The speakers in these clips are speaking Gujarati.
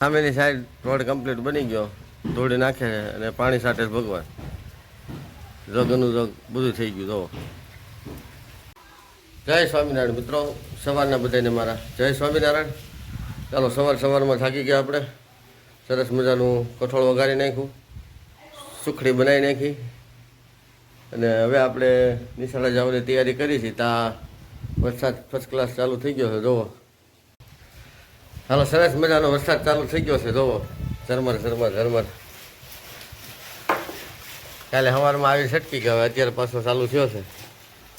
સામેની સાઈડ રોડ કમ્પ્લીટ બની ગયો, ધોળી નાખે અને પાણી સાથે ભગવાન જગનું જગ બધું થઈ ગયું. તો જય સ્વામિનારાયણ મિત્રો, સવારના બધાને મારા જય સ્વામિનારાયણ. ચાલો સવારમાં થાકી ગયા આપણે. સરસ મજાનું કઠોળ વઘારી નાખ્યું, સુખડી બનાવી નાખી અને હવે આપણે નિશાળે જવાની તૈયારી કરી છે. ત્યાં વરસાદ ફર્સ્ટ ક્લાસ ચાલુ થઈ ગયો છે. જોવો હાલો, સરસ મજાનો વરસાદ ચાલુ થઈ ગયો છે. જોવો ઝરમર. કાલે સવારમાં આવી છટકી ગયા, હવે અત્યારે પાછો ચાલુ થયો છે.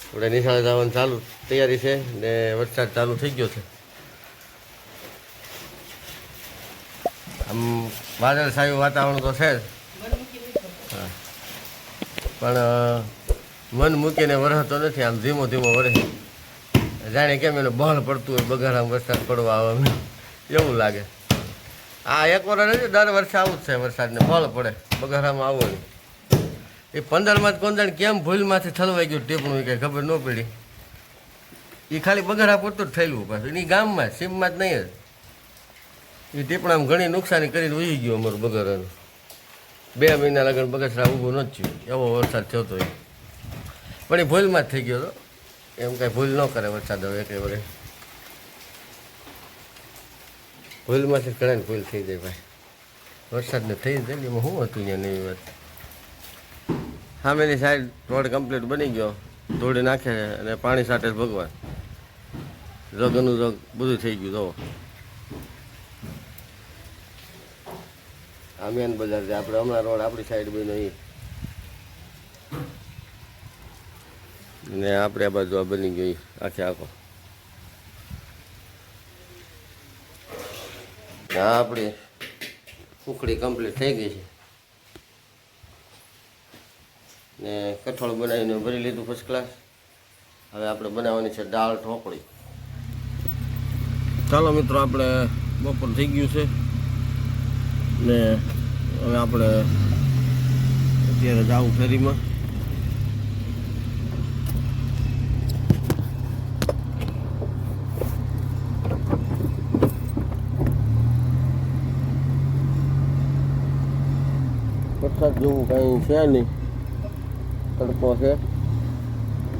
આપણે નિશાળે જવાની ચાલુ તૈયારી છે ને વરસાદ ચાલુ થઈ ગયો છે. આમ વાદળછાયું વાતાવરણ તો છે જ, હા, પણ મન મૂકીને વરસતો નથી. આમ ધીમો વરસે, જાણે કેમ એનું બળ પડતું હોય, બગાડામાં વરસાદ પડવા આવે એવું લાગે. આ એક વાર નથી, દર વર્ષે આવું જ છે. વરસાદને બળ પડે, બગાડામાં આવો નહીં. એ 15માં જ કોંદણ કેમ ભૂલમાંથી થલવાઈ ગયું ટીપણું, એ કંઈ ખબર ન પડી. એ ખાલી બગાડા પૂરતું જ થયેલું, પાછું એની ગામમાં સીમમાં જ નહીં જ. એ ટીપણામાં ઘણી નુકસાની કરીને ઉઈ ગયું અમારું બગાડાનું. 2 મહિના લગન બગસરા ઊભું નથી થયું, એવો વરસાદ થયો હતો. પણ એ ભૂલમાં જ થઈ ગયો હતો. એમ કાંઈ ભૂલ ન કરે વરસાદ હવે એક વડે. ભૂલમાંથી ઘણા ભૂલ થઈ જાય ભાઈ. વરસાદને થઈ જાય ને એમાં શું હતું ત્યાં નવી વાત. સામેની સાઈડ રોડ કમ્પ્લીટ બની ગયો, ધોળી નાખે અને પાણી સાથે ભગવાન જગનું જગ બધું થઈ ગયું. તો આ મેન બજાર છે આપણે, હમણાં રોડ આપણી સાઈડ બન્યો એ ને આપણે આ બાજુ આ બની ગયો આખે આખો. હા, આપણી સુખડી કમ્પ્લીટ થઈ ગઈ છે ને કઠોળ બનાવીને ભરી લીધું ફર્સ્ટ ક્લાસ. હવે આપણે બનાવવાની છે દાળ ઢોકળી. ચાલો મિત્રો, આપણે બપોર થઈ ગયું છે ને હવે આપણે અત્યારે જાવું ફેરીમાં. વરસાદ જેવું કંઈ છે નહીં, તડકો છે.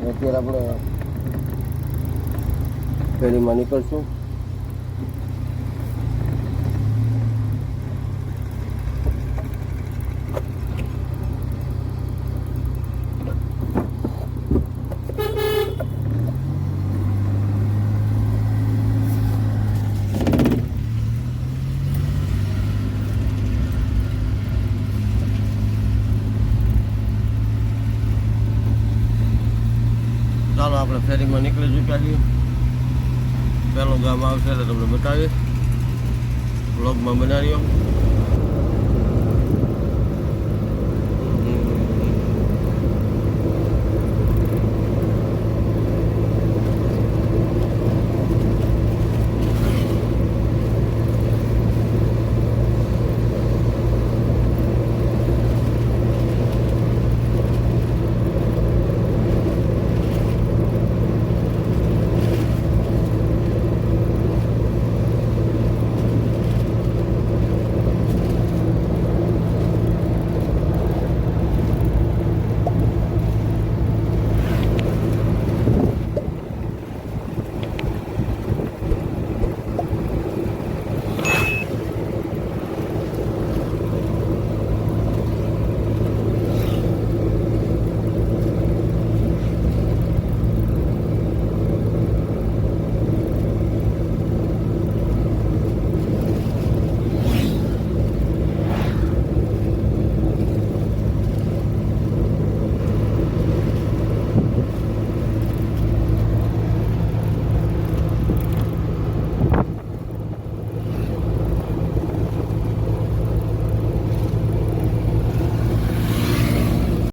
અત્યારે આપણે ફેરીમાં નીકળશું. ચાલો, આપણે ફેરીમાં નીકળી ચૂક્યા છીએ. પહેલું ગામ આવશે એટલે તમને બતાવીશ. બ્લોગમાં બનાવ્યો.